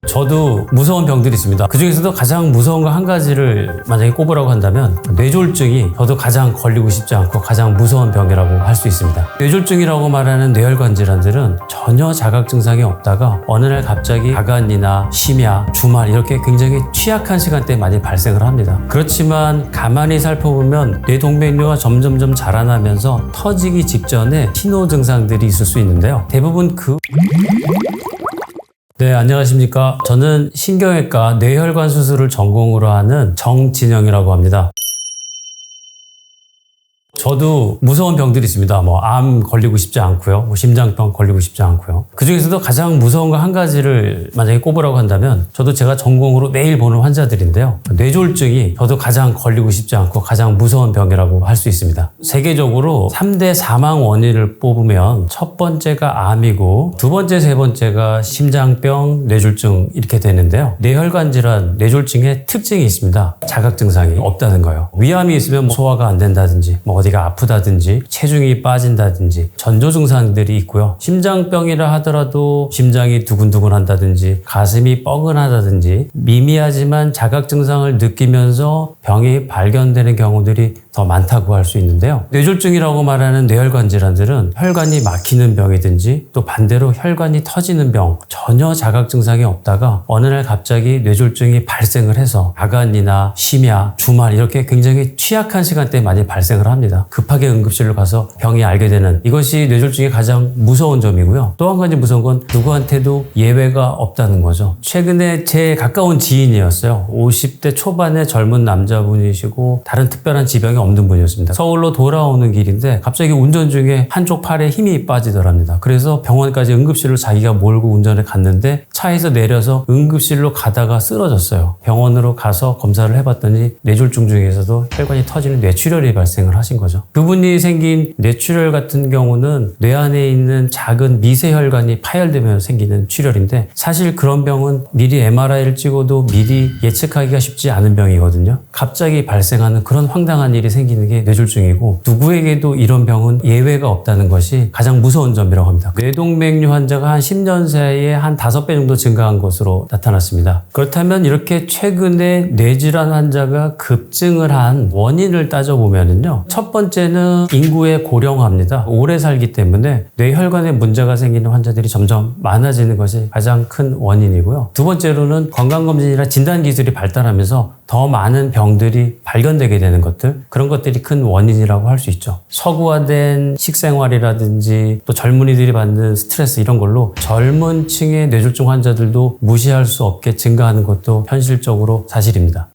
저도 무서운 병들이 있습니다. 그 중에서도 가장 무서운 거 한 가지를 만약에 꼽으라고 한다면 뇌졸중이 저도 가장 걸리고 싶지 않고 가장 무서운 병이라고 할 수 있습니다. 뇌졸중이라고 말하는 뇌혈관 질환들은 전혀 자각 증상이 없다가 어느 날 갑자기 야간이나 심야, 주말 이렇게 굉장히 취약한 시간대에 많이 발생을 합니다. 그렇지만 가만히 살펴보면 뇌동맥류가 점점점 자라나면서 터지기 직전에 신호 증상들이 있을 수 있는데요. 대부분 네, 안녕하십니까. 저는 신경외과 뇌혈관 수술을 전공으로 하는 정진영이라고 합니다. 저도 무서운 병들이 있습니다. 암 걸리고 싶지 않고요. 심장병 걸리고 싶지 않고요. 그 중에서도 가장 무서운 거 한 가지를 만약에 꼽으라고 한다면 저도 제가 전공으로 매일 보는 환자들인데요. 뇌졸중이 저도 가장 걸리고 싶지 않고 가장 무서운 병이라고 할 수 있습니다. 세계적으로 3대 사망 원인을 뽑으면 첫 번째가 암이고 두 번째, 세 번째가 심장병, 뇌졸중 이렇게 되는데요. 뇌혈관 질환, 뇌졸중의 특징이 있습니다. 자각 증상이 없다는 거예요. 위암이 있으면 소화가 안 된다든지 어디가 아프다든지 체중이 빠진다든지 전조 증상들이 있고요. 심장병이라 하더라도 심장이 두근두근 한다든지 가슴이 뻐근하다든지 미미하지만 자각 증상을 느끼면서 병이 발견되는 경우들이 더 많다고 할 수 있는데요. 뇌졸중이라고 말하는 뇌혈관 질환들은 혈관이 막히는 병이든지 또 반대로 혈관이 터지는 병, 전혀 자각 증상이 없다가 어느 날 갑자기 뇌졸중이 발생을 해서 야간이나 심야, 주말 이렇게 굉장히 취약한 시간대에 많이 발생을 합니다. 급하게 응급실로 가서 병이 알게 되는 이것이 뇌졸중의 가장 무서운 점이고요. 또 한 가지 무서운 건 누구한테도 예외가 없다는 거죠. 최근에 제 가까운 지인이었어요. 50대 초반의 젊은 남자분이시고 다른 특별한 지병이 없는 분이었습니다. 서울로 돌아오는 길인데 갑자기 운전 중에 한쪽 팔에 힘이 빠지더랍니다. 그래서 병원까지 응급실로 자기가 몰고 운전을 갔는데 차에서 내려서 응급실로 가다가 쓰러졌어요. 병원으로 가서 검사를 해봤더니 뇌졸중 중에서도 혈관이 터지는 뇌출혈이 발생을 하신 거죠. 그분이 생긴 뇌출혈 같은 경우는 뇌 안에 있는 작은 미세혈관이 파열되면 생기는 출혈인데 사실 그런 병은 미리 MRI를 찍어도 미리 예측하기가 쉽지 않은 병이거든요. 갑자기 발생하는 그런 황당한 일이 생기는 게 뇌졸중이고 누구에게도 이런 병은 예외가 없다는 것이 가장 무서운 점이라고 합니다. 뇌동맥류 환자가 한 10년 사이에 한 5배 정도 증가한 것으로 나타났습니다. 그렇다면 이렇게 최근에 뇌질환 환자가 급증을 한 원인을 따져보면요. 첫 번째는 인구의 고령화입니다. 오래 살기 때문에 뇌혈관에 문제가 생기는 환자들이 점점 많아지는 것이 가장 큰 원인이고요. 두 번째로는 건강검진이나 진단기술이 발달하면서 더 많은 병들이 발견되게 되는 것들, 그런 것들이 큰 원인이라고 할 수 있죠. 서구화된 식생활이라든지 또 젊은이들이 받는 스트레스 이런 걸로 젊은 층의 뇌졸중 환자들도 무시할 수 없게 증가하는 것도 현실적으로 사실입니다.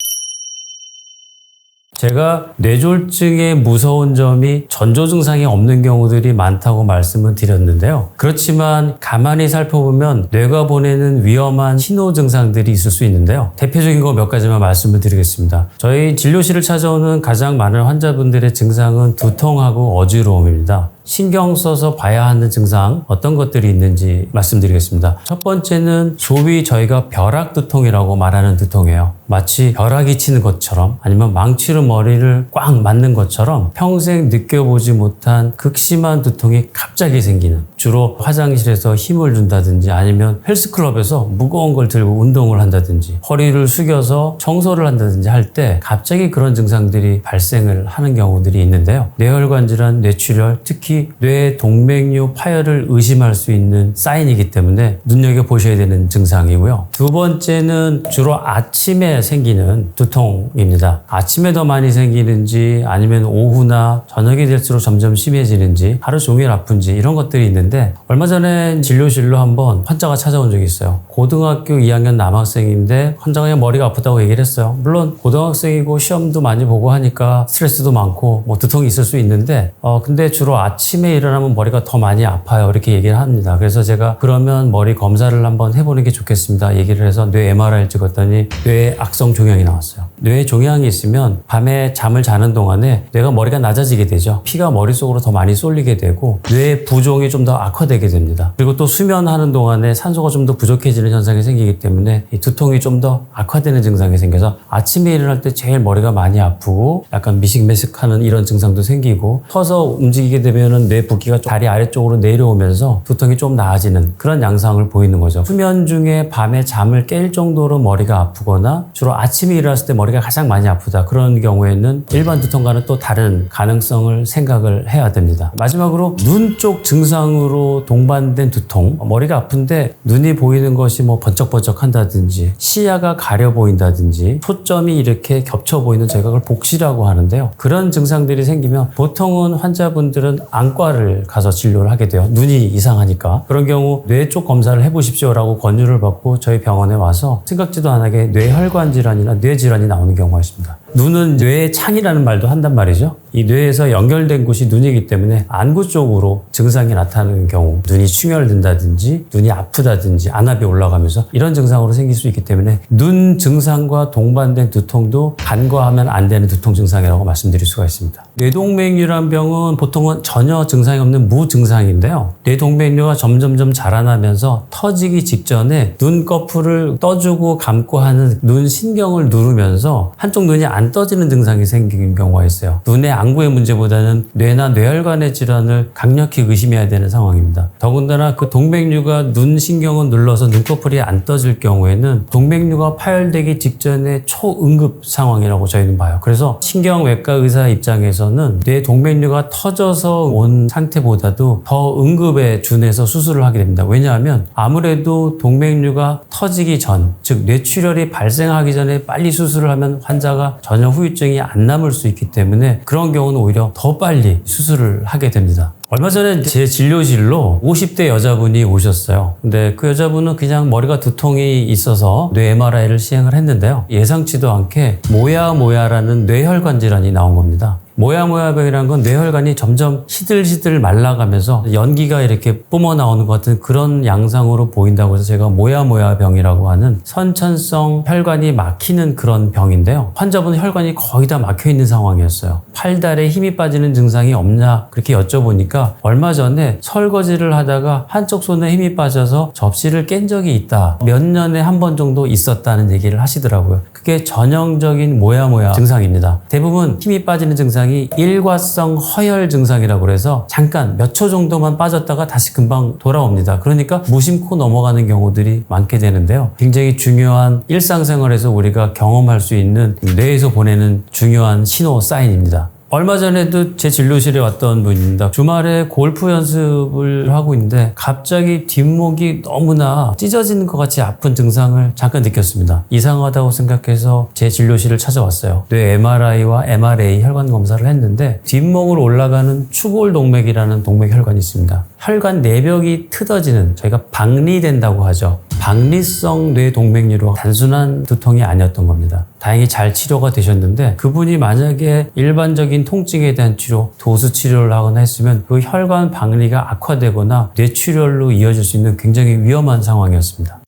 제가 뇌졸중의 무서운 점이 전조 증상이 없는 경우들이 많다고 말씀을 드렸는데요. 그렇지만 가만히 살펴보면 뇌가 보내는 위험한 신호 증상들이 있을 수 있는데요. 대표적인 거 몇 가지만 말씀을 드리겠습니다. 저희 진료실을 찾아오는 가장 많은 환자분들의 증상은 두통하고 어지러움입니다. 신경 써서 봐야 하는 증상 어떤 것들이 있는지 말씀드리겠습니다. 첫 번째는 소위 저희가 벼락두통이라고 말하는 두통이에요. 마치 벼락이 치는 것처럼 아니면 망치로 머리를 꽉 맞는 것처럼 평생 느껴보지 못한 극심한 두통이 갑자기 생기는, 주로 화장실에서 힘을 준다든지 아니면 헬스클럽에서 무거운 걸 들고 운동을 한다든지 허리를 숙여서 청소를 한다든지 할 때 갑자기 그런 증상들이 발생을 하는 경우들이 있는데요. 뇌혈관 질환, 뇌출혈, 특히 뇌 동맥류 파열을 의심할 수 있는 사인이기 때문에 눈여겨보셔야 되는 증상이고요. 두 번째는 주로 아침에 생기는 두통입니다. 아침에 더 많이 생기는지 아니면 오후나 저녁이 될수록 점점 심해지는지 하루 종일 아픈지 이런 것들이 있는데 얼마 전에 진료실로 한번 환자가 찾아온 적이 있어요. 고등학교 2학년 남학생인데 환자가 그냥 머리가 아프다고 얘기를 했어요. 물론 고등학생이고 시험도 많이 보고 하니까 스트레스도 많고 두통이 있을 수 있는데 근데 주로 아침에 일어나면 머리가 더 많이 아파요. 이렇게 얘기를 합니다. 그래서 제가 그러면 머리 검사를 한번 해보는 게 좋겠습니다. 얘기를 해서 뇌 MRI를 찍었더니 뇌 악성 종양이 나왔어요. 뇌에 종양이 있으면 밤에 잠을 자는 동안에 뇌가 머리가 낮아지게 되죠. 피가 머릿속으로 더 많이 쏠리게 되고 뇌 부종이 좀 더 악화되게 됩니다. 그리고 또 수면하는 동안에 산소가 좀 더 부족해지는 현상이 생기기 때문에 이 두통이 좀 더 악화되는 증상이 생겨서 아침에 일어날 때 제일 머리가 많이 아프고 약간 미식미식하는 이런 증상도 생기고 서서 움직이게 되면은 뇌 붓기가 다리 아래쪽으로 내려오면서 두통이 좀 나아지는 그런 양상을 보이는 거죠. 수면 중에 밤에 잠을 깰 정도로 머리가 아프거나 주로 아침에 일어났을 때 머리가 가장 많이 아프다. 그런 경우에는 일반 두통과는 또 다른 가능성을 생각을 해야 됩니다. 마지막으로 눈 쪽 증상으로 동반된 두통. 머리가 아픈데 눈이 보이는 것이 뭐 번쩍번쩍 한다든지 시야가 가려 보인다든지 초점이 이렇게 겹쳐 보이는 저희가 그걸 복시라고 하는데요. 그런 증상들이 생기면 보통은 환자분들은 안과를 가서 진료를 하게 돼요. 눈이 이상하니까. 그런 경우 뇌 쪽 검사를 해보십시오라고 권유를 받고 저희 병원에 와서 생각지도 않게 뇌혈관 질환이나 뇌 질환이 나오는 경우가 있습니다. 눈은 뇌의 창이라는 말도 한단 말이죠. 이 뇌에서 연결된 곳이 눈이기 때문에 안구 쪽으로 증상이 나타나는 경우 눈이 충혈된다든지 눈이 아프다든지 안압이 올라가면서 이런 증상으로 생길 수 있기 때문에 눈 증상과 동반된 두통도 간과하면 안 되는 두통 증상이라고 말씀드릴 수가 있습니다. 뇌동맥류란 병은 보통은 전혀 증상이 없는 무증상인데요. 뇌동맥류가 점점점 자라나면서 터지기 직전에 눈꺼풀을 떠주고 감고 하는 눈 신경을 누르면서 한쪽 눈이 안 떠지는 증상이 생기는 경우가 있어요. 눈의 안구의 문제보다는 뇌나 뇌혈관의 질환을 강력히 의심해야 되는 상황입니다. 더군다나 그 동맥류가 눈 신경을 눌러서 눈꺼풀이 안 떠질 경우에는 동맥류가 파열되기 직전의 초응급 상황이라고 저희는 봐요. 그래서 신경외과 의사 입장에서는 뇌 동맥류가 터져서 온 상태보다도 더 응급에 준해서 수술을 하게 됩니다. 왜냐하면 아무래도 동맥류가 터지기 전, 즉 뇌출혈이 발생하기 전에 빨리 수술을 하면 환자가 전혀 후유증이 안 남을 수 있기 때문에 그런 경우는 오히려 더 빨리 수술을 하게 됩니다. 얼마 전에 제 진료실로 50대 여자분이 오셨어요. 근데 그 여자분은 그냥 머리가 두통이 있어서 뇌 MRI를 시행을 했는데요. 예상치도 않게 모야모야라는 뇌혈관 질환이 나온 겁니다. 모야모야병이라는 건 뇌혈관이 점점 시들시들 말라가면서 연기가 이렇게 뿜어 나오는 것 같은 그런 양상으로 보인다고 해서 제가 모야모야병이라고 하는 선천성 혈관이 막히는 그런 병인데요. 환자분 혈관이 거의 다 막혀 있는 상황이었어요. 팔다리에 힘이 빠지는 증상이 없냐 그렇게 여쭤보니까 얼마 전에 설거지를 하다가 한쪽 손에 힘이 빠져서 접시를 깬 적이 있다. 몇 년에 한 번 정도 있었다는 얘기를 하시더라고요. 그게 전형적인 모야모야 증상입니다. 대부분 힘이 빠지는 증상이 일과성 허혈 증상이라고 해서 잠깐 몇 초 정도만 빠졌다가 다시 금방 돌아옵니다. 그러니까 무심코 넘어가는 경우들이 많게 되는데요. 굉장히 중요한 일상생활에서 우리가 경험할 수 있는 뇌에서 보내는 중요한 신호 사인입니다. 얼마 전에도 제 진료실에 왔던 분입니다. 주말에 골프 연습을 하고 있는데 갑자기 뒷목이 너무나 찢어지는 것 같이 아픈 증상을 잠깐 느꼈습니다. 이상하다고 생각해서 제 진료실을 찾아왔어요. 뇌 MRI와 MRA 혈관 검사를 했는데 뒷목으로 올라가는 추골동맥이라는 동맥혈관이 있습니다. 혈관 내벽이 트어지는 저희가 박리된다고 하죠. 박리성 뇌동맥류로 단순한 두통이 아니었던 겁니다. 다행히 잘 치료가 되셨는데 그분이 만약에 일반적인 통증에 대한 치료, 도수 치료를 하거나 했으면 그 혈관 박리가 악화되거나 뇌출혈로 이어질 수 있는 굉장히 위험한 상황이었습니다.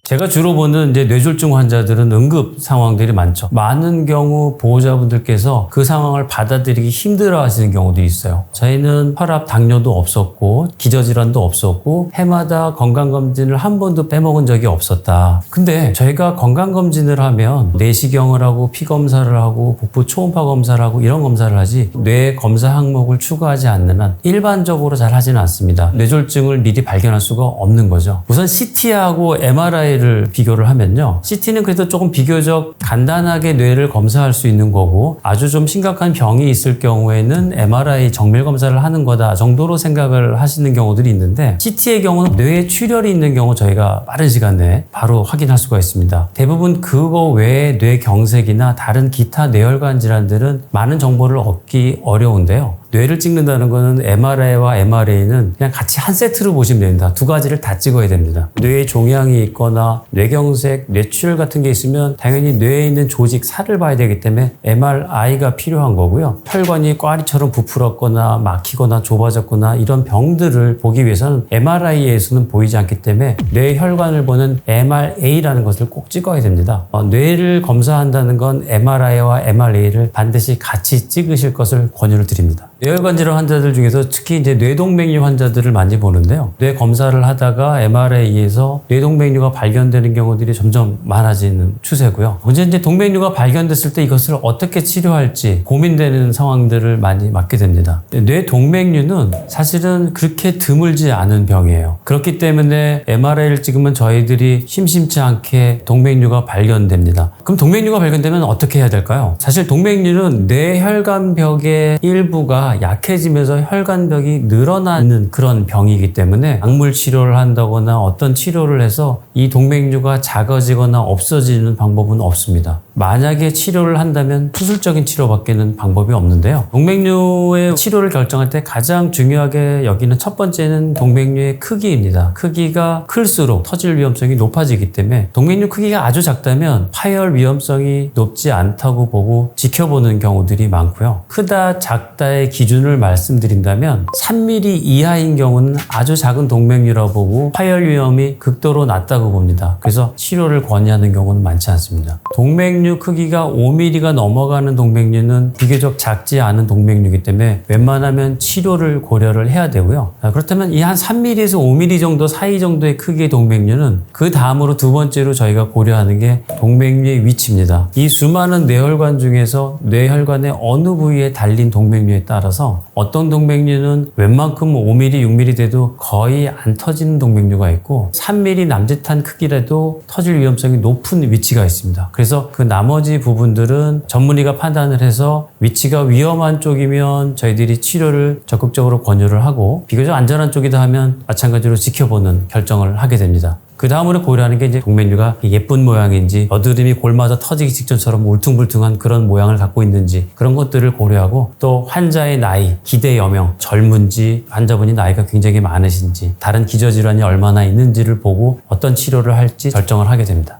제가 주로 보는 이제 뇌졸중 환자들은 응급 상황들이 많죠. 많은 경우 보호자분들께서 그 상황을 받아들이기 힘들어 하시는 경우도 있어요. 저희는 혈압, 당뇨도 없었고 기저질환도 없었고 해마다 건강검진을 한 번도 빼먹은 적이 없었다. 근데 저희가 건강검진을 하면 내시경을 하고 피검사를 하고 복부 초음파 검사를 하고 이런 검사를 하지 뇌 검사 항목을 추가하지 않는 한 일반적으로 잘 하지는 않습니다. 뇌졸중을 미리 발견할 수가 없는 거죠. 우선 CT하고 MRI를 비교를 하면요. CT는 그래도 조금 비교적 간단하게 뇌를 검사할 수 있는 거고 아주 좀 심각한 병이 있을 경우에는 MRI 정밀 검사를 하는 거다 정도로 생각을 하시는 경우들이 있는데 CT의 경우는 뇌에 출혈이 있는 경우 저희가 빠른 시간 내에 바로 확인할 수가 있습니다. 대부분 그거 외에 뇌경색이나 다른 기타 뇌혈관 질환들은 많은 정보를 얻기 어려운데요. 뇌를 찍는다는 거는 MRI와 MRA는 그냥 같이 한 세트로 보시면 됩니다. 두 가지를 다 찍어야 됩니다. 뇌에 종양이 있거나 뇌경색, 뇌출혈 같은 게 있으면 당연히 뇌에 있는 조직, 살을 봐야 되기 때문에 MRI가 필요한 거고요. 혈관이 꽈리처럼 부풀었거나 막히거나 좁아졌거나 이런 병들을 보기 위해서는 MRI에서는 보이지 않기 때문에 뇌 혈관을 보는 MRA라는 것을 꼭 찍어야 됩니다. 뇌를 검사한다는 건 MRI와 MRA를 반드시 같이 찍으실 것을 권유를 드립니다. 뇌혈관 질환 환자들 중에서 특히 이제 뇌동맥류 환자들을 많이 보는데요. 뇌 검사를 하다가 MRA에서 뇌동맥류가 발견되는 경우들이 점점 많아지는 추세고요. 문제는 이제 동맥류가 발견됐을 때 이것을 어떻게 치료할지 고민되는 상황들을 많이 맞게 됩니다. 뇌동맥류는 사실은 그렇게 드물지 않은 병이에요. 그렇기 때문에 MRI를 찍으면 저희들이 심심치 않게 동맥류가 발견됩니다. 그럼 동맥류가 발견되면 어떻게 해야 될까요? 사실 동맥류는 뇌혈관벽의 일부가 약해지면서 혈관벽이 늘어나는 그런 병이기 때문에 약물 치료를 한다거나 어떤 치료를 해서 이 동맥류가 작아지거나 없어지는 방법은 없습니다. 만약에 치료를 한다면 수술적인 치료밖에는 방법이 없는데요. 동맥류의 치료를 결정할 때 가장 중요하게 여기는 첫 번째는 동맥류의 크기입니다. 크기가 클수록 터질 위험성이 높아지기 때문에 동맥류 크기가 아주 작다면 파열 위험성이 높지 않다고 보고 지켜보는 경우들이 많고요. 크다 작다의 기준을 말씀드린다면 3mm 이하인 경우는 아주 작은 동맥류라고 보고 파열 위험이 극도로 낮다고 봅니다. 그래서 치료를 권유하는 경우는 많지 않습니다. 동맥류 크기가 5mm가 넘어가는 동맥류는 비교적 작지 않은 동맥류이기 때문에 웬만하면 치료를 고려를 해야 되고요. 그렇다면 이 한 3mm에서 5mm 정도 사이 정도의 크기의 동맥류는 그 다음으로 두 번째로 저희가 고려하는 게 동맥류의 위치입니다. 이 수많은 뇌혈관 중에서 뇌혈관의 어느 부위에 달린 동맥류에 따라서 어떤 동맥류는 웬만큼 5mm, 6mm 돼도 거의 안 터지는 동맥류가 있고 3mm 남짓한 크기라도 터질 위험성이 높은 위치가 있습니다. 그래서 그 나머지 부분들은 전문의가 판단을 해서 위치가 위험한 쪽이면 저희들이 치료를 적극적으로 권유를 하고 비교적 안전한 쪽이다 하면 마찬가지로 지켜보는 결정을 하게 됩니다. 그 다음으로 고려하는 게 이제 동맥류가 예쁜 모양인지 여드름이 골마다 터지기 직전처럼 울퉁불퉁한 그런 모양을 갖고 있는지 그런 것들을 고려하고 또 환자의 나이, 기대 여명, 젊은지 환자분이 나이가 굉장히 많으신지 다른 기저질환이 얼마나 있는지를 보고 어떤 치료를 할지 결정을 하게 됩니다.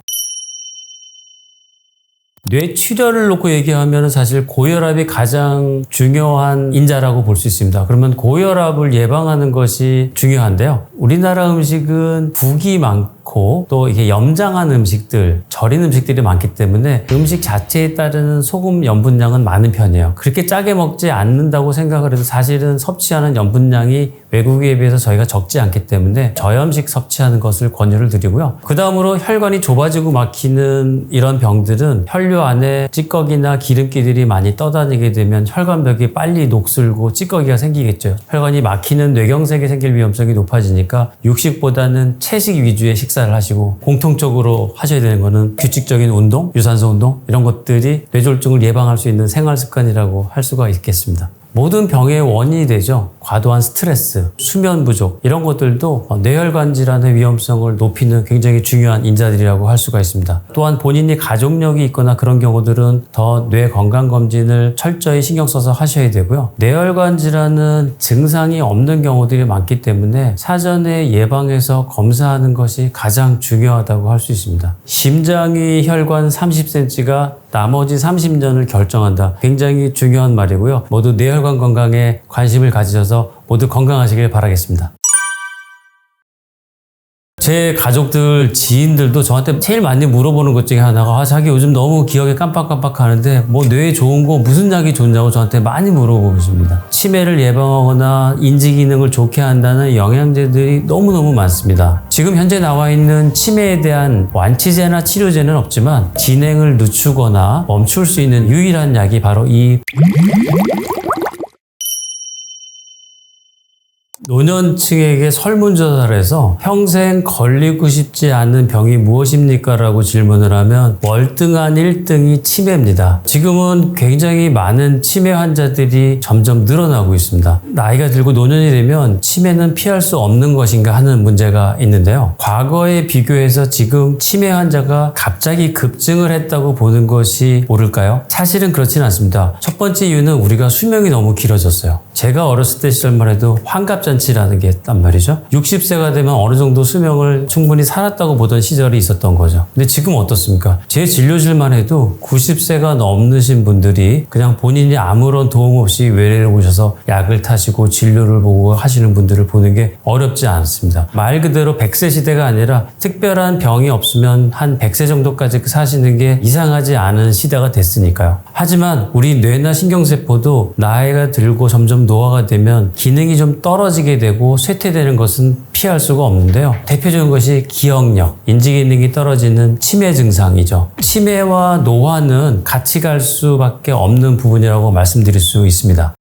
뇌출혈을 놓고 얘기하면 사실 고혈압이 가장 중요한 인자라고 볼 수 있습니다. 그러면 고혈압을 예방하는 것이 중요한데요. 우리나라 음식은 국이 많고 또 이게 염장한 음식들, 절인 음식들이 많기 때문에 음식 자체에 따르는 소금 염분량은 많은 편이에요. 그렇게 짜게 먹지 않는다고 생각을 해도 사실은 섭취하는 염분량이 외국에 비해서 저희가 적지 않기 때문에 저염식 섭취하는 것을 권유를 드리고요. 그 다음으로 혈관이 좁아지고 막히는 이런 병들은 혈류 안에 찌꺼기나 기름기들이 많이 떠다니게 되면 혈관벽이 빨리 녹슬고 찌꺼기가 생기겠죠. 혈관이 막히는 뇌경색이 생길 위험성이 높아지니까 육식보다는 채식 위주의 식사를 하시고 공통적으로 하셔야 되는 거는 규칙적인 운동, 유산소 운동 이런 것들이 뇌졸중을 예방할 수 있는 생활 습관이라고 할 수가 있겠습니다. 모든 병의 원인이 되죠. 과도한 스트레스, 수면 부족 이런 것들도 뇌혈관 질환의 위험성을 높이는 굉장히 중요한 인자들이라고 할 수가 있습니다. 또한 본인이 가족력이 있거나 그런 경우들은 더 뇌 건강 검진을 철저히 신경 써서 하셔야 되고요. 뇌혈관 질환은 증상이 없는 경우들이 많기 때문에 사전에 예방해서 검사하는 것이 가장 중요하다고 할 수 있습니다. 심장의 혈관 30cm가 나머지 30년을 결정한다. 굉장히 중요한 말이고요. 모두 뇌혈관 건강에 관심을 가지셔서 모두 건강하시길 바라겠습니다. 제 가족들, 지인들도 저한테 제일 많이 물어보는 것 중에 하나가 자기 요즘 너무 기억이 깜빡깜빡하는데 뭐 뇌에 좋은 거 무슨 약이 좋냐고 저한테 많이 물어보십니다. 치매를 예방하거나 인지 기능을 좋게 한다는 영양제들이 너무너무 많습니다. 지금 현재 나와 있는 치매에 대한 완치제나 치료제는 없지만 진행을 늦추거나 멈출 수 있는 유일한 약이 바로 이 노년층에게 설문조사를 해서 평생 걸리고 싶지 않은 병이 무엇입니까? 라고 질문을 하면 월등한 1등이 치매입니다. 지금은 굉장히 많은 치매 환자들이 점점 늘어나고 있습니다. 나이가 들고 노년이 되면 치매는 피할 수 없는 것인가 하는 문제가 있는데요. 과거에 비교해서 지금 치매 환자가 갑자기 급증을 했다고 보는 것이 옳을까요? 사실은 그렇지는 않습니다. 첫 번째 이유는 우리가 수명이 너무 길어졌어요. 제가 어렸을 때 시절만 해도 환갑잔치라는 게 있단 말이죠. 60세가 되면 어느 정도 수명을 충분히 살았다고 보던 시절이 있었던 거죠. 근데 지금 어떻습니까? 제 진료실만 해도 90세가 넘으신 분들이 그냥 본인이 아무런 도움 없이 외래를 오셔서 약을 타시고 진료를 보고 하시는 분들을 보는 게 어렵지 않습니다. 말 그대로 100세 시대가 아니라 특별한 병이 없으면 한 100세 정도까지 사시는 게 이상하지 않은 시대가 됐으니까요. 하지만 우리 뇌나 신경세포도 나이가 들고 점점 노화가 되면 기능이 좀 떨어지게 되고 쇠퇴되는 것은 피할 수가 없는데요. 대표적인 것이 기억력, 인지기능이 떨어지는 치매 증상이죠. 치매와 노화는 같이 갈 수밖에 없는 부분이라고 말씀드릴 수 있습니다.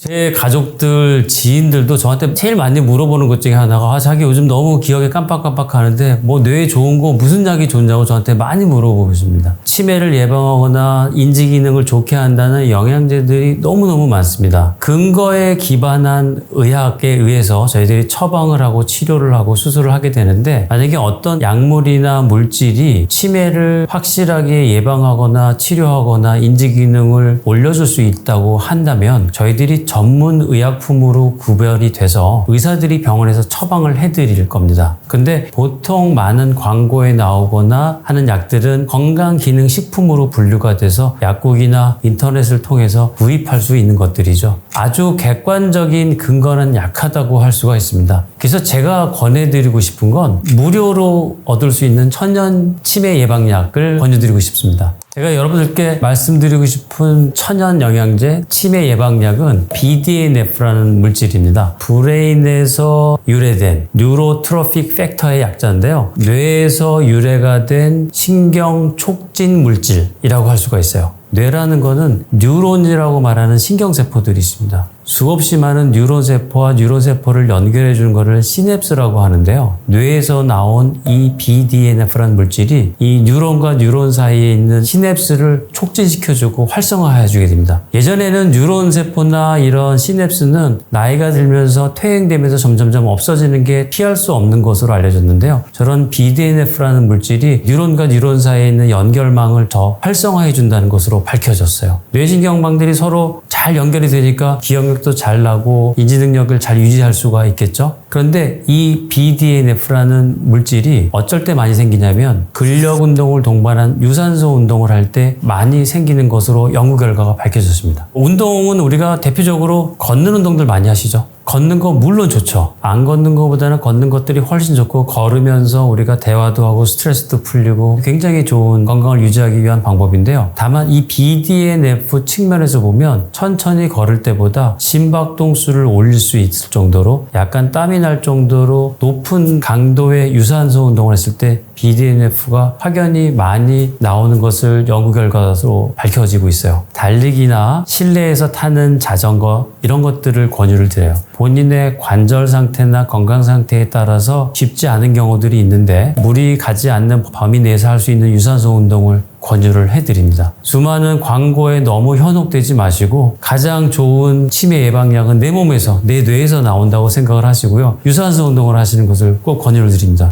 제 가족들, 지인들도 저한테 제일 많이 물어보는 것 중에 하나가 자기 요즘 너무 기억이 깜빡깜빡 하는데 뭐 뇌에 좋은 거 무슨 약이 좋냐고 저한테 많이 물어보고 있습니다. 치매를 예방하거나 인지 기능을 좋게 한다는 영양제들이 너무너무 많습니다. 근거에 기반한 의학에 의해서 저희들이 처방을 하고 치료를 하고 수술을 하게 되는데 만약에 어떤 약물이나 물질이 치매를 확실하게 예방하거나 치료하거나 인지 기능을 올려줄 수 있다고 한다면 저희들이 전문 의약품으로 구별이 돼서 의사들이 병원에서 처방을 해드릴 겁니다. 근데 보통 많은 광고에 나오거나 하는 약들은 건강기능식품으로 분류가 돼서 약국이나 인터넷을 통해서 구입할 수 있는 것들이죠. 아주 객관적인 근거는 약하다고 할 수가 있습니다. 그래서 제가 권해드리고 싶은 건 무료로 얻을 수 있는 천연 치매 예방약을 권해드리고 싶습니다. 제가 여러분들께 말씀드리고 싶은 천연 영양제 치매 예방약은 BDNF라는 물질입니다. 브레인에서 유래된 뉴로트로픽 팩터의 약자인데요. 뇌에서 유래가 된 신경 촉진 물질이라고 할 수가 있어요. 뇌라는 거는 뉴론이라고 말하는 신경세포들이 있습니다. 수없이 많은 뉴론세포와 뉴론세포를 연결해 주는 것을 시냅스라고 하는데요. 뇌에서 나온 이 BDNF라는 물질이 이 뉴론과 뉴론 사이에 있는 시냅스를 촉진시켜주고 활성화해주게 됩니다. 예전에는 뉴론세포나 이런 시냅스는 나이가 들면서 퇴행되면서 점점점 없어지는 게 피할 수 없는 것으로 알려졌는데요. 저런 BDNF라는 물질이 뉴론과 뉴론 사이에 있는 연결망을 더 활성화해준다는 것으로 밝혀졌어요. 뇌신경망들이 서로 잘 연결이 되니까 기억력도 잘 나고 인지능력을 잘 유지할 수가 있겠죠. 그런데 이 BDNF라는 물질이 어쩔 때 많이 생기냐면 근력 운동을 동반한 유산소 운동을 할 때 많이 생기는 것으로 연구 결과가 밝혀졌습니다. 운동은 우리가 대표적으로 걷는 운동들 많이 하시죠. 걷는 거 물론 좋죠. 안 걷는 것보다는 걷는 것들이 훨씬 좋고 걸으면서 우리가 대화도 하고 스트레스도 풀리고 굉장히 좋은 건강을 유지하기 위한 방법인데요. 다만 이 BDNF 측면에서 보면 천천히 걸을 때보다 심박동수를 올릴 수 있을 정도로 약간 땀이 날 정도로 높은 강도의 유산소 운동을 했을 때 BDNF가 확연히 많이 나오는 것을 연구 결과로 밝혀지고 있어요. 달리기나 실내에서 타는 자전거 이런 것들을 권유를 드려요. 본인의 관절 상태나 건강 상태에 따라서 쉽지 않은 경우들이 있는데 무리 가지 않는 범위 내에서 할 수 있는 유산소 운동을 권유를 해드립니다. 수많은 광고에 너무 현혹되지 마시고 가장 좋은 치매 예방약은 내 몸에서, 내 뇌에서 나온다고 생각을 하시고요. 유산소 운동을 하시는 것을 꼭 권유를 드립니다.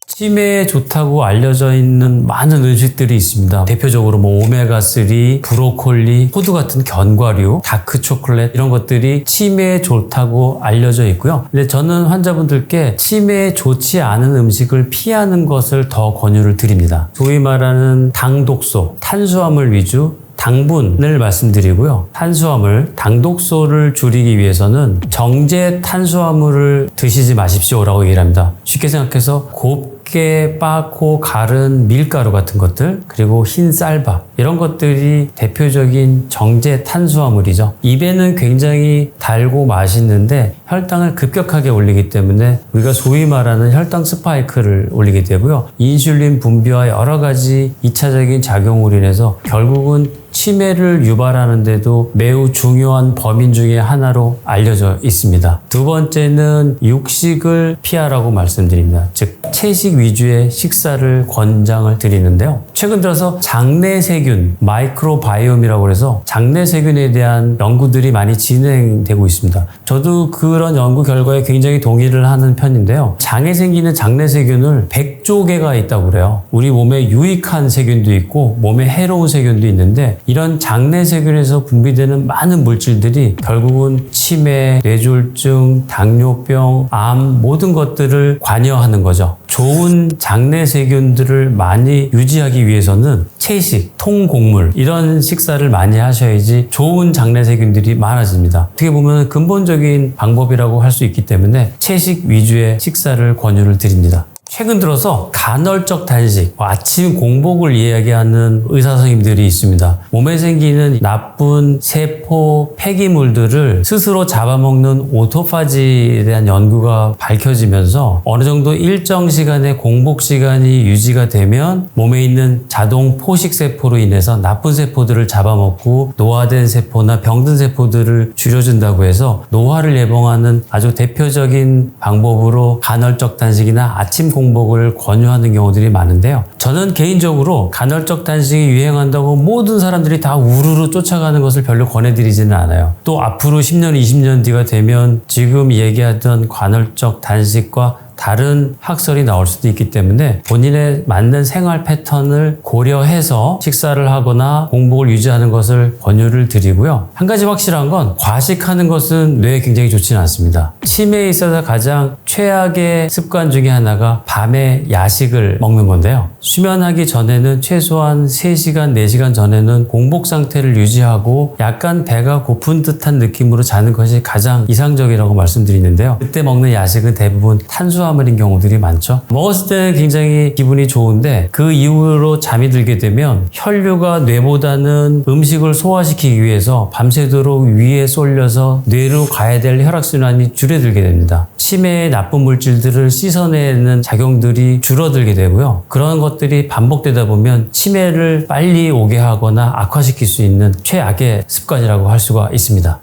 치매에 좋다고 알려져 있는 많은 음식들이 있습니다. 대표적으로 오메가3, 브로콜리, 호두 같은 견과류, 다크 초콜릿 이런 것들이 치매에 좋다고 알려져 있고요. 근데 저는 환자분들께 치매에 좋지 않은 음식을 피하는 것을 더 권유를 드립니다. 소위 말하는 당독소, 탄수화물 위주 당분을 말씀드리고요. 탄수화물, 당독소를 줄이기 위해서는 정제 탄수화물을 드시지 마십시오라고 얘기를 합니다. 쉽게 생각해서 곱게 빻고 갈은 밀가루 같은 것들, 그리고 흰 쌀밥 이런 것들이 대표적인 정제 탄수화물이죠. 입에는 굉장히 달고 맛있는데 혈당을 급격하게 올리기 때문에 우리가 소위 말하는 혈당 스파이크를 올리게 되고요. 인슐린 분비와 여러 가지 2차적인 작용으로 인해서 결국은 치매를 유발하는데도 매우 중요한 범인 중에 하나로 알려져 있습니다. 두 번째는 육식을 피하라고 말씀드립니다. 즉 채식 위주의 식사를 권장을 드리는데요. 최근 들어서 장내세균, 마이크로바이옴이라고 해서 장내세균에 대한 연구들이 많이 진행되고 있습니다. 저도 그런 연구 결과에 굉장히 동의를 하는 편인데요. 장에 생기는 장내세균을 100조개가 있다고 그래요. 우리 몸에 유익한 세균도 있고 몸에 해로운 세균도 있는데 이런 장내 세균에서 분비되는 많은 물질들이 결국은 치매, 뇌졸중, 당뇨병, 암 모든 것들을 관여하는 거죠. 좋은 장내 세균들을 많이 유지하기 위해서는 채식, 통곡물 이런 식사를 많이 하셔야지 좋은 장내 세균들이 많아집니다. 어떻게 보면 근본적인 방법이라고 할 수 있기 때문에 채식 위주의 식사를 권유를 드립니다. 최근 들어서 간헐적 단식, 아침 공복을 이야기하는 의사 선생님들이 있습니다. 몸에 생기는 나쁜 세포 폐기물들을 스스로 잡아먹는 오토파지에 대한 연구가 밝혀지면서 어느 정도 일정 시간의 공복 시간이 유지가 되면 몸에 있는 자동 포식 세포로 인해서 나쁜 세포들을 잡아먹고 노화된 세포나 병든 세포들을 줄여준다고 해서 노화를 예방하는 아주 대표적인 방법으로 간헐적 단식이나 아침 공복을 권유하는 경우들이 많은데요. 저는 개인적으로 간헐적 단식이 유행한다고 모든 사람들이 다 우르르 쫓아가는 것을 별로 권해드리지는 않아요. 또 앞으로 10년, 20년 뒤가 되면 지금 얘기하던 간헐적 단식과 다른 학설이 나올 수도 있기 때문에 본인의 맞는 생활 패턴을 고려해서 식사를 하거나 공복을 유지하는 것을 권유를 드리고요. 한 가지 확실한 건 과식하는 것은 뇌에 굉장히 좋지는 않습니다. 치매에 있어서 가장 최악의 습관 중에 하나가 밤에 야식을 먹는 건데요. 수면하기 전에는 최소한 3시간, 4시간 전에는 공복 상태를 유지하고 약간 배가 고픈 듯한 느낌으로 자는 것이 가장 이상적이라고 말씀드리는데요. 그때 먹는 야식은 대부분 탄수화물인 경우들이 많죠. 먹었을 때는 굉장히 기분이 좋은데 그 이후로 잠이 들게 되면 혈류가 뇌보다는 음식을 소화시키기 위해서 밤새도록 위에 쏠려서 뇌로 가야 될 혈액순환이 줄어들게 됩니다. 치매의 나쁜 물질들을 씻어내는 작용들이 줄어들게 되고요. 그런 것들이 반복되다 보면 치매를 빨리 오게 하거나 악화시킬 수 있는 최악의 습관이라고 할 수가 있습니다.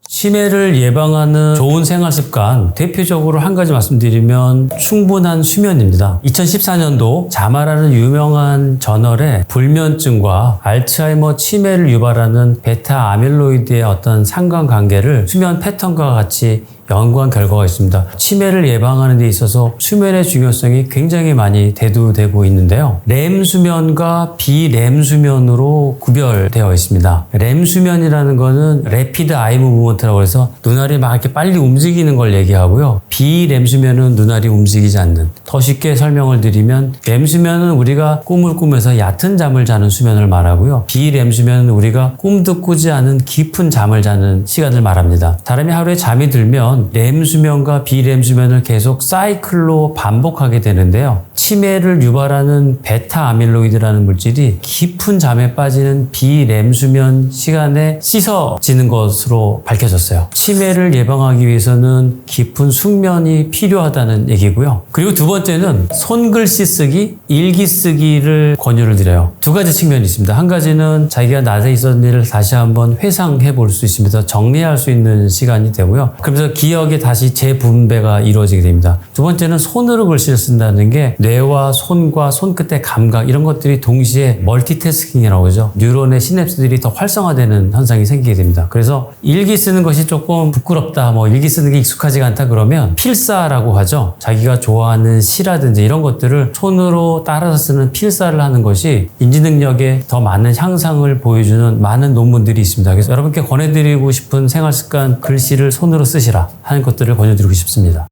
치매를 예방하는 좋은 생활 습관, 대표적으로 한 가지 말씀드리면 충분한 수면입니다. 2014년도 자마라는 유명한 저널에 불면증과 알츠하이머 치매를 유발하는 베타 아밀로이드의 어떤 상관관계를 수면 패턴과 같이 연구한 결과가 있습니다. 치매를 예방하는 데 있어서 수면의 중요성이 굉장히 많이 대두되고 있는데요. 렘 수면과 비렘 수면으로 구별되어 있습니다. 렘 수면이라는 거는 래피드 아이 무브먼트라고 해서 눈알이 막 이렇게 빨리 움직이는 걸 얘기하고요. 비렘 수면은 눈알이 움직이지 않는. 더 쉽게 설명을 드리면 렘 수면은 우리가 꿈을 꾸면서 얕은 잠을 자는 수면을 말하고요. 비렘 수면은 우리가 꿈도 꾸지 않은 깊은 잠을 자는 시간을 말합니다. 사람이 하루에 잠이 들면 렘 수면과 비렘 수면을 계속 사이클로 반복하게 되는데요. 치매를 유발하는 베타 아밀로이드라는 물질이 깊은 잠에 빠지는 비렘 수면 시간에 씻어지는 것으로 밝혀졌어요. 치매를 예방하기 위해서는 깊은 숙면이 필요하다는 얘기고요. 그리고 두 번째는 손글씨 쓰기, 일기 쓰기를 권유를 드려요. 두 가지 측면이 있습니다. 한 가지는 자기가 낮에 있었던 일을 다시 한번 회상해 볼 수 있으면서 정리할 수 있는 시간이 되고요. 그러면서 기억에 다시 재분배가 이루어지게 됩니다. 두 번째는 손으로 글씨를 쓴다는 게 뇌와 손과 손끝의 감각 이런 것들이 동시에 멀티태스킹이라고 하죠. 뉴런의 시냅스들이 더 활성화되는 현상이 생기게 됩니다. 그래서 일기 쓰는 것이 조금 부끄럽다, 일기 쓰는 게 익숙하지가 않다 그러면 필사라고 하죠. 자기가 좋아하는 시라든지 이런 것들을 손으로 따라서 쓰는 필사를 하는 것이 인지 능력에 더 많은 향상을 보여주는 많은 논문들이 있습니다. 그래서 여러분께 권해드리고 싶은 생활 습관, 글씨를 손으로 쓰시라 하는 것들을 권유드리고 싶습니다.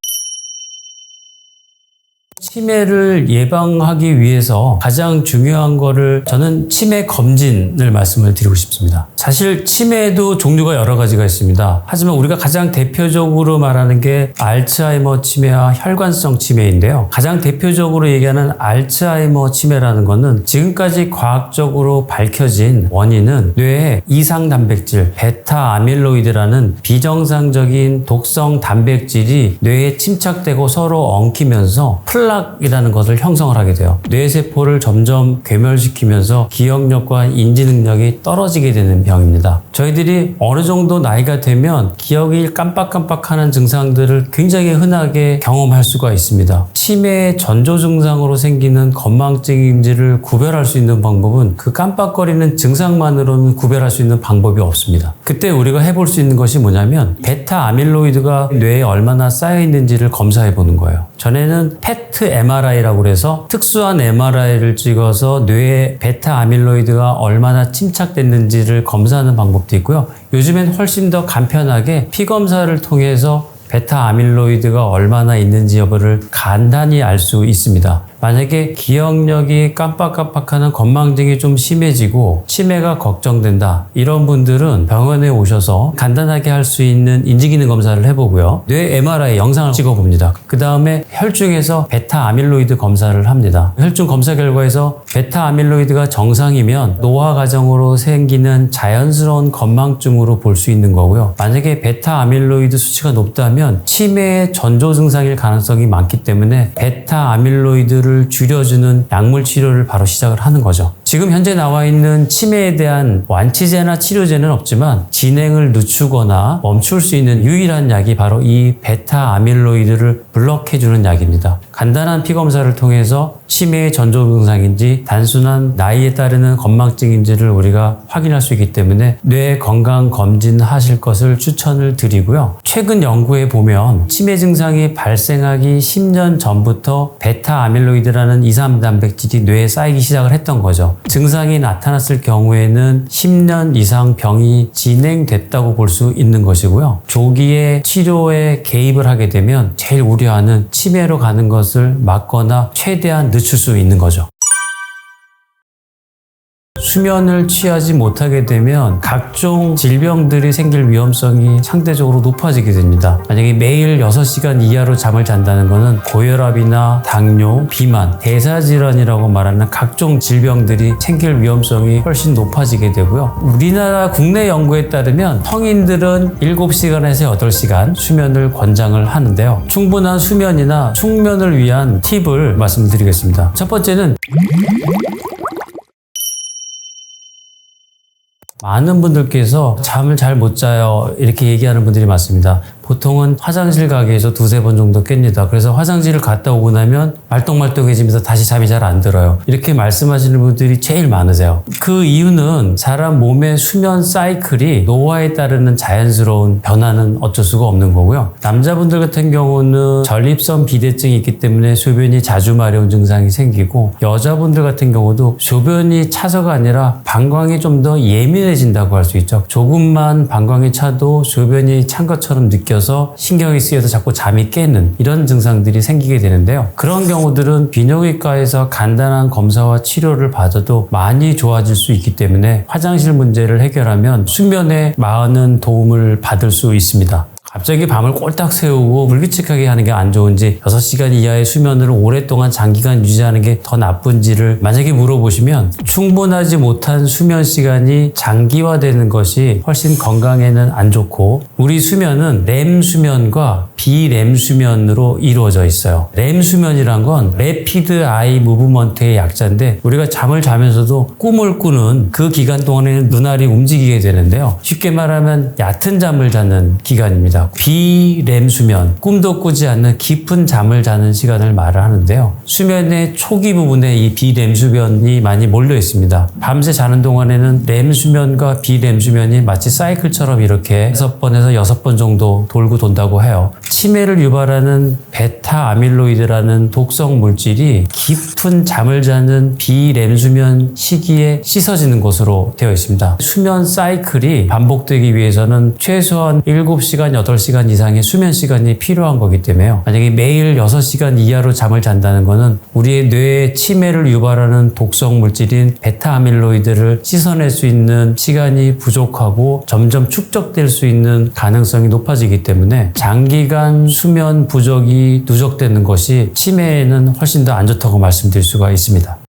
치매를 예방하기 위해서 가장 중요한 거를 저는 치매 검진을 말씀을 드리고 싶습니다. 사실 치매에도 종류가 여러 가지가 있습니다. 하지만 우리가 가장 대표적으로 말하는 게 알츠하이머 치매와 혈관성 치매인데요. 가장 대표적으로 얘기하는 알츠하이머 치매라는 거는 지금까지 과학적으로 밝혀진 원인은 뇌의 이상 단백질, 베타 아밀로이드라는 비정상적인 독성 단백질이 뇌에 침착되고 서로 엉키면서 플라가 혼막이라는 것을 형성을 하게 돼요. 뇌세포를 점점 괴멸시키면서 기억력과 인지 능력이 떨어지게 되는 병입니다. 저희들이 어느 정도 나이가 되면 기억이 깜빡깜빡하는 증상들을 굉장히 흔하게 경험할 수가 있습니다. 치매의 전조 증상으로 생기는 건망증인지를 구별할 수 있는 방법은 그 깜빡거리는 증상만으로는 구별할 수 있는 방법이 없습니다. 그때 우리가 해볼 수 있는 것이 뭐냐면 베타 아밀로이드가 뇌에 얼마나 쌓여 있는지를 검사해 보는 거예요. 전에는 PET MRI라고 해서 특수한 MRI를 찍어서 뇌에 베타 아밀로이드가 얼마나 침착됐는지를 검사하는 방법도 있고요. 요즘엔 훨씬 더 간편하게 피 검사를 통해서 베타 아밀로이드가 얼마나 있는지 여부를 간단히 알 수 있습니다. 만약에 기억력이 깜빡깜빡하는 건망증이 좀 심해지고 치매가 걱정된다, 이런 분들은 병원에 오셔서 간단하게 할 수 있는 인지기능 검사를 해보고요. 뇌 MRI 영상을 찍어봅니다. 그 다음에 혈중에서 베타 아밀로이드 검사를 합니다. 혈중 검사 결과에서 베타 아밀로이드가 정상이면 노화 과정으로 생기는 자연스러운 건망증으로 볼 수 있는 거고요. 만약에 베타 아밀로이드 수치가 높다면 치매의 전조 증상일 가능성이 많기 때문에 베타 아밀로이드를 줄여주는 약물 치료를 바로 시작을 하는 거죠. 지금 현재 나와 있는 치매에 대한 완치제나 치료제는 없지만 진행을 늦추거나 멈출 수 있는 유일한 약이 바로 이 베타 아밀로이드를 블럭해주는 약입니다. 간단한 피검사를 통해서 치매의 전조 증상인지 단순한 나이에 따르는 건망증인지를 우리가 확인할 수 있기 때문에 뇌 건강 검진하실 것을 추천을 드리고요. 최근 연구에 보면 치매 증상이 발생하기 10년 전부터 베타 아밀로이드라는 2, 3단백질이 뇌에 쌓이기 시작을 했던 거죠. 증상이 나타났을 경우에는 10년 이상 병이 진행됐다고 볼 수 있는 것이고요. 조기에 치료에 개입을 하게 되면 제일 우려하는 치매로 가는 것을 막거나 최대한 늦출 수 있는 거죠. 수면을 취하지 못하게 되면 각종 질병들이 생길 위험성이 상대적으로 높아지게 됩니다. 만약에 매일 6시간 이하로 잠을 잔다는 것은 고혈압이나 당뇨, 비만, 대사질환이라고 말하는 각종 질병들이 생길 위험성이 훨씬 높아지게 되고요. 우리나라 국내 연구에 따르면 성인들은 7시간에서 8시간 수면을 권장을 하는데요. 충분한 수면이나 숙면을 위한 팁을 말씀드리겠습니다. 첫 번째는 많은 분들께서 잠을 잘 못 자요, 이렇게 얘기하는 분들이 많습니다. 보통은 화장실 가기 위해서 2-3번 정도 깹니다. 그래서 화장실을 갔다 오고 나면 말똥말똥해지면서 다시 잠이 잘 안 들어요. 이렇게 말씀하시는 분들이 제일 많으세요. 그 이유는 사람 몸의 수면 사이클이 노화에 따르는 자연스러운 변화는 어쩔 수가 없는 거고요. 남자분들 같은 경우는 전립선 비대증이 있기 때문에 소변이 자주 마려운 증상이 생기고, 여자분들 같은 경우도 소변이 차서가 아니라 방광이 좀 더 예민해진다고 할 수 있죠. 조금만 방광이 차도 소변이 찬 것처럼 느껴서 신경이 쓰여서 자꾸 잠이 깨는 이런 증상들이 생기게 되는데요. 그런 경우들은 비뇨기과에서 간단한 검사와 치료를 받아도 많이 좋아질 수 있기 때문에 화장실 문제를 해결하면 수면에 많은 도움을 받을 수 있습니다. 갑자기 밤을 꼴딱 새우고 불규칙하게 하는 게 안 좋은지, 6시간 이하의 수면을 오랫동안 장기간 유지하는 게 더 나쁜지를 만약에 물어보시면, 충분하지 못한 수면 시간이 장기화되는 것이 훨씬 건강에는 안 좋고, 우리 수면은 렘 수면과 비렘 수면으로 이루어져 있어요. 렘 수면이란 건 Rapid Eye Movement의 약자인데, 우리가 잠을 자면서도 꿈을 꾸는 그 기간 동안에는 눈알이 움직이게 되는데요. 쉽게 말하면 얕은 잠을 자는 기간입니다. 비렘 수면, 꿈도 꾸지 않는 깊은 잠을 자는 시간을 말을 하는데요. 수면의 초기 부분에 이 비렘 수면이 많이 몰려 있습니다. 밤새 자는 동안에는 렘 수면과 비렘 수면이 마치 사이클처럼 이렇게 6번에서 6번 정도 돌고 돈다고 해요. 치매를 유발하는 베타 아밀로이드라는 독성 물질이 깊은 잠을 자는 비렘 수면 시기에 씻어지는 것으로 되어 있습니다. 수면 사이클이 반복되기 위해서는 최소한 7시간, 8시간 이상의 수면 시간이 필요한 거기 때문에요. 만약에 매일 6시간 이하로 잠을 잔다는 것은 우리의 뇌에 치매를 유발하는 독성 물질인 베타 아밀로이드를 씻어낼 수 있는 시간이 부족하고 점점 축적될 수 있는 가능성이 높아지기 때문에 장기간 수면 부족이 누적되는 것이 치매에는 훨씬 더 안 좋다고 말씀드릴 수가 있습니다.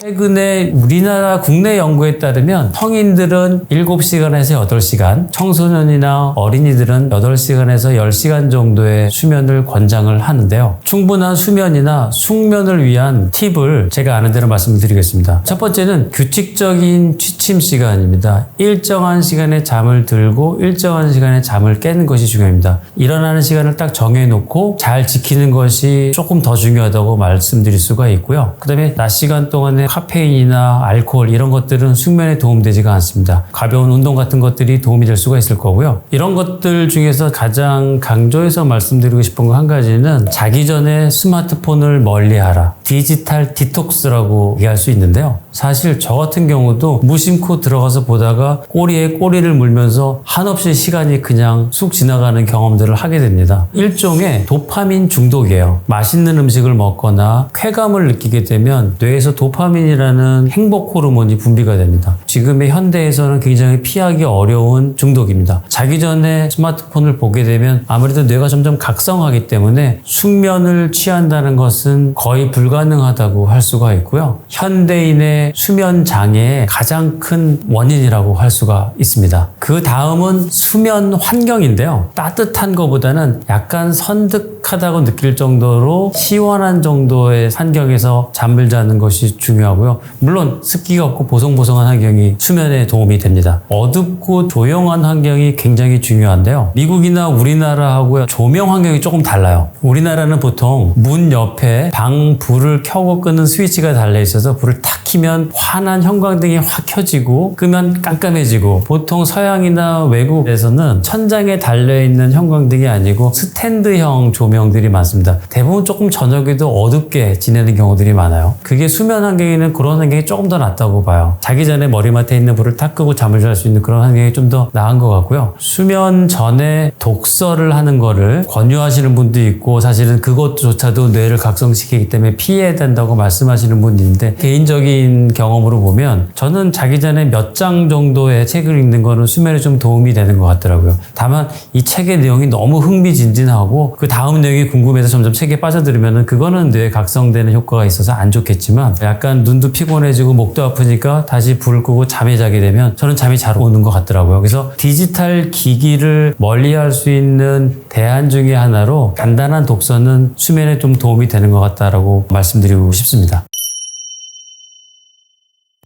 최근에 우리나라 국내 연구에 따르면 성인들은 7시간에서 8시간, 청소년이나 어린이들은 8시간에서 10시간 정도의 수면을 권장을 하는데요. 충분한 수면이나 숙면을 위한 팁을 제가 아는 대로 말씀을 드리겠습니다. 첫 번째는 규칙적인 취침 시간입니다. 일정한 시간에 잠을 들고 일정한 시간에 잠을 깨는 것이 중요합니다. 일어나는 시간을 딱 정해놓고 잘 지키는 것이 조금 더 중요하다고 말씀드릴 수가 있고요. 그 다음에 낮 시간 동안에 카페인이나 알코올 이런 것들은 숙면에 도움되지가 않습니다. 가벼운 운동 같은 것들이 도움이 될 수가 있을 거고요. 이런 것들 중에서 가장 강조해서 말씀드리고 싶은 거 한 가지는 자기 전에 스마트폰을 멀리하라. 디지털 디톡스라고 얘기할 수 있는데요. 사실 저 같은 경우도 무심코 들어가서 보다가 꼬리에 꼬리를 물면서 한없이 시간이 그냥 쑥 지나가는 경험들을 하게 됩니다. 일종의 도파민 중독이에요. 맛있는 음식을 먹거나 쾌감을 느끼게 되면 뇌에서 도파민이라는 행복 호르몬이 분비가 됩니다. 지금의 현대에서는 굉장히 피하기 어려운 중독입니다. 자기 전에 스마트폰을 보게 되면 아무래도 뇌가 점점 각성하기 때문에 숙면을 취한다는 것은 거의 불가능하다고 할 수가 있고요. 현대인의 수면 장애의 가장 큰 원인이라고 할 수가 있습니다. 그 다음은 수면 환경인데요. 따뜻한 것보다는 약간 선득하다고 느낄 정도로 시원한 정도의 환경에서 잠을 자는 것이 중요하고요. 물론 습기가 없고 보송보송한 환경이 수면에 도움이 됩니다. 어둡고 조용한 환경이 굉장히 중요한데요. 미국이나 우리나라하고 조명 환경이 조금 달라요. 우리나라는 보통 문 옆에 방 불을 켜고 끄는 스위치가 달려 있어서 불을 탁 켜면 환한 형광등이 확 켜지고 끄면 깜깜해지고, 보통 서양이나 외국에서는 천장에 달려있는 형광등이 아니고 스탠드형 조명들이 많습니다. 대부분 조금 저녁에도 어둡게 지내는 경우들이 많아요. 그게 수면 환경에는 그런 환경이 조금 더 낫다고 봐요. 자기 전에 머리맡에 있는 불을 탁 끄고 잠을 잘 수 있는 그런 환경이 좀 더 나은 것 같고요. 수면 전에 독서를 하는 거를 권유하시는 분도 있고, 사실은 그것조차도 뇌를 각성시키기 때문에 피해야 된다고 말씀하시는 분이 있는데, 개인적인 경험으로 보면 저는 자기 전에 몇 장 정도의 책을 읽는 거는 수면에 좀 도움이 되는 것 같더라고요. 다만 이 책의 내용이 너무 흥미진진하고 그 다음 내용이 궁금해서 점점 책에 빠져들으면 그거는 뇌에 각성되는 효과가 있어서 안 좋겠지만, 약간 눈도 피곤해지고 목도 아프니까 다시 불을 끄고 잠에 자게 되면 저는 잠이 잘 오는 것 같더라고요. 그래서 디지털 기기를 멀리할 수 있는 대안 중에 하나로 간단한 독서는 수면에 좀 도움이 되는 것 같다라고 말씀드리고 싶습니다.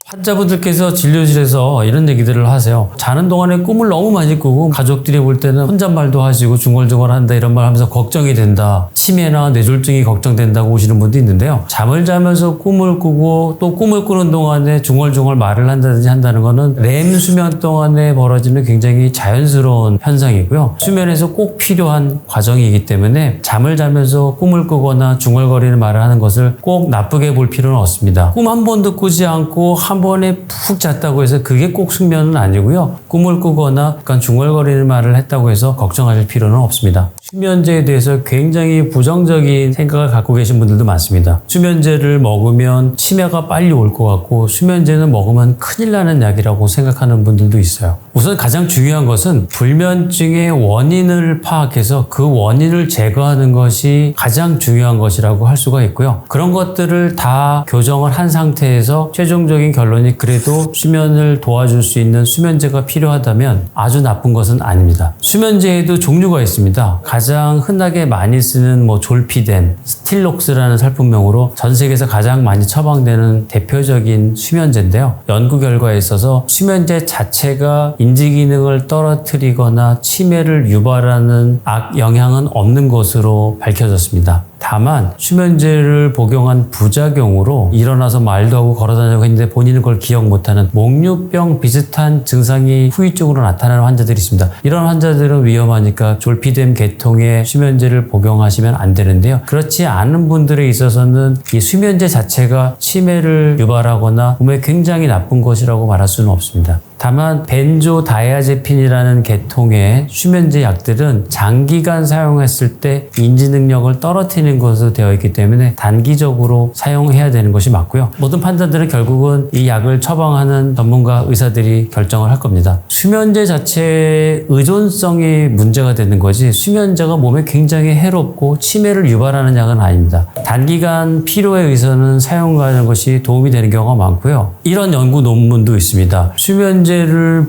환자분들께서 진료실에서 이런 얘기들을 하세요. 자는 동안에 꿈을 너무 많이 꾸고 가족들이 볼 때는 혼잣말도 하시고 중얼중얼한다 이런 말 하면서 걱정이 된다. 치매나 뇌졸중이 걱정된다고 오시는 분도 있는데요. 잠을 자면서 꿈을 꾸고 또 꿈을 꾸는 동안에 중얼중얼 말을 한다든지 한다는 거는 렘 수면 동안에 벌어지는 굉장히 자연스러운 현상이고요. 수면에서 꼭 필요한 과정이기 때문에 잠을 자면서 꿈을 꾸거나 중얼거리는 말을 하는 것을 꼭 나쁘게 볼 필요는 없습니다. 꿈 한 번도 꾸지 않고 한 번에 푹 잤다고 해서 그게 꼭 숙면은 아니고요. 꿈을 꾸거나 약간 중얼거리는 말을 했다고 해서 걱정하실 필요는 없습니다. 수면제에 대해서 굉장히 부정적인 생각을 갖고 계신 분들도 많습니다. 수면제를 먹으면 치매가 빨리 올 것 같고 수면제는 먹으면 큰일 나는 약이라고 생각하는 분들도 있어요. 우선 가장 중요한 것은 불면증의 원인을 파악해서 그 원인을 제거하는 것이 가장 중요한 것이라고 할 수가 있고요. 그런 것들을 다 교정을 한 상태에서 최종적인 결론이 그래도 수면을 도와줄 수 있는 수면제가 필요하다면 아주 나쁜 것은 아닙니다. 수면제에도 종류가 있습니다. 가장 흔하게 많이 쓰는 졸피뎀, 스틸록스라는 살품명으로 전 세계에서 가장 많이 처방되는 대표적인 수면제인데요. 연구 결과에 있어서 수면제 자체가 인지 기능을 떨어뜨리거나 치매를 유발하는 악 영향은 없는 것으로 밝혀졌습니다. 다만 수면제를 복용한 부작용으로 일어나서 말도 하고 걸어다니고 했는데 본인은 그걸 기억 못하는 목류병 비슷한 증상이 후유증으로 나타나는 환자들이 있습니다. 이런 환자들은 위험하니까 졸피뎀 계통의 수면제를 복용하시면 안 되는데요. 그렇지 않은 분들에 있어서는 이 수면제 자체가 치매를 유발하거나 몸에 굉장히 나쁜 것이라고 말할 수는 없습니다. 다만 벤조다이아제핀이라는 계통의 수면제 약들은 장기간 사용했을 때 인지 능력을 떨어뜨리는 것으로 되어 있기 때문에 단기적으로 사용해야 되는 것이 맞고요. 모든 판단들은 결국은 이 약을 처방하는 전문가 의사들이 결정을 할 겁니다. 수면제 자체의 의존성이 문제가 되는 거지 수면제가 몸에 굉장히 해롭고 치매를 유발하는 약은 아닙니다. 단기간 피로에 의해서는 사용하는 것이 도움이 되는 경우가 많고요. 이런 연구 논문도 있습니다. 수면제를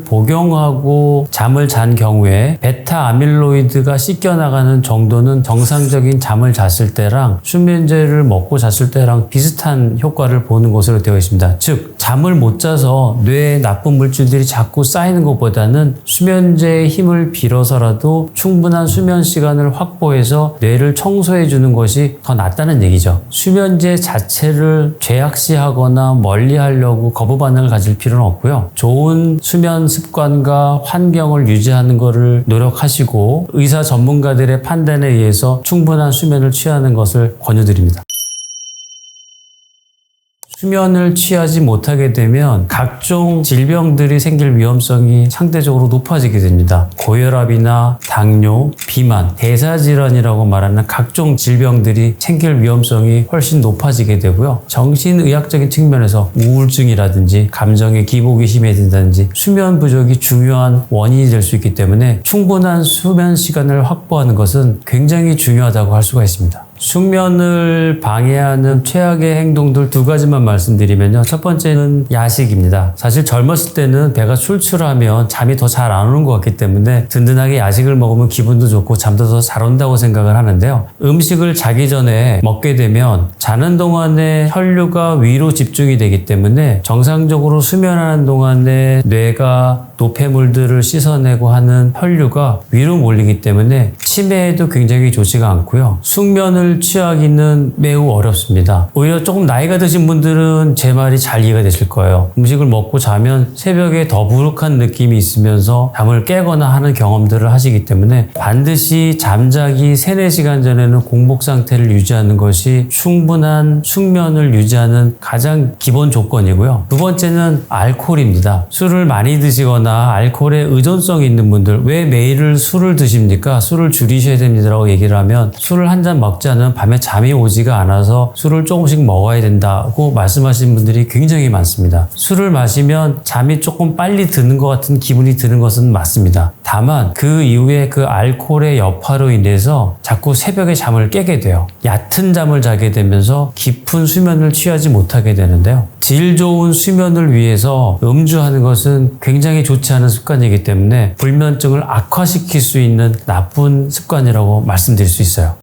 복용하고 잠을 잔 경우에 베타 아밀로이드가 씻겨나가는 정도는 정상적인 잠을 잤을 때랑 수면제를 먹고 잤을 때랑 비슷한 효과를 보는 것으로 되어 있습니다. 즉 잠을 못 자서 뇌에 나쁜 물질들이 자꾸 쌓이는 것보다는 수면제의 힘을 빌어서라도 충분한 수면 시간을 확보해서 뇌를 청소해 주는 것이 더 낫다는 얘기죠. 수면제 자체를 죄악시하거나 멀리하려고 거부 반응을 가질 필요는 없고요. 좋은 수면 습관과 환경을 유지하는 것을 노력하시고 의사 전문가들의 판단에 의해서 충분한 수면을 취하는 것을 권유드립니다. 수면을 취하지 못하게 되면 각종 질병들이 생길 위험성이 상대적으로 높아지게 됩니다. 고혈압이나 당뇨, 비만, 대사질환이라고 말하는 각종 질병들이 생길 위험성이 훨씬 높아지게 되고요. 정신의학적인 측면에서 우울증이라든지 감정의 기복이 심해진다든지 수면 부족이 중요한 원인이 될 수 있기 때문에 충분한 수면 시간을 확보하는 것은 굉장히 중요하다고 할 수가 있습니다. 숙면을 방해하는 최악의 행동들 두 가지만 말씀드리면요. 첫 번째는 야식입니다. 사실 젊었을 때는 배가 출출하면 잠이 더 잘 안 오는 것 같기 때문에 든든하게 야식을 먹으면 기분도 좋고 잠도 더 잘 온다고 생각을 하는데요. 음식을 자기 전에 먹게 되면 자는 동안에 혈류가 위로 집중이 되기 때문에 정상적으로 수면하는 동안에 뇌가 노폐물들을 씻어내고 하는 혈류가 위로 몰리기 때문에 치매에도 굉장히 좋지가 않고요. 숙면을 취하기는 매우 어렵습니다. 오히려 조금 나이가 드신 분들은 제 말이 잘 이해가 되실 거예요. 음식을 먹고 자면 새벽에 더부룩한 느낌이 있으면서 잠을 깨거나 하는 경험들을 하시기 때문에 반드시 잠자기 3-4시간 전에는 공복 상태를 유지하는 것이 충분한 숙면을 유지하는 가장 기본 조건이고요. 두 번째는 알코올입니다. 술을 많이 드시거나 알코올에 의존성이 있는 분들, 왜 매일 술을 드십니까? 술을 줄이셔야 됩니다라고 얘기를 하면 술을 한 잔 먹지 않으면 밤에 잠이 오지가 않아서 술을 조금씩 먹어야 된다고 말씀하시는 분들이 굉장히 많습니다. 술을 마시면 잠이 조금 빨리 드는 것 같은 기분이 드는 것은 맞습니다. 다만 그 이후에 그 알코올의 여파로 인해서 자꾸 새벽에 잠을 깨게 돼요. 얕은 잠을 자게 되면서 깊은 수면을 취하지 못하게 되는데요. 질 좋은 수면을 위해서 음주하는 것은 굉장히 좋지 않은 습관이기 때문에 불면증을 악화시킬 수 있는 나쁜 습관이라고 말씀드릴 수 있어요.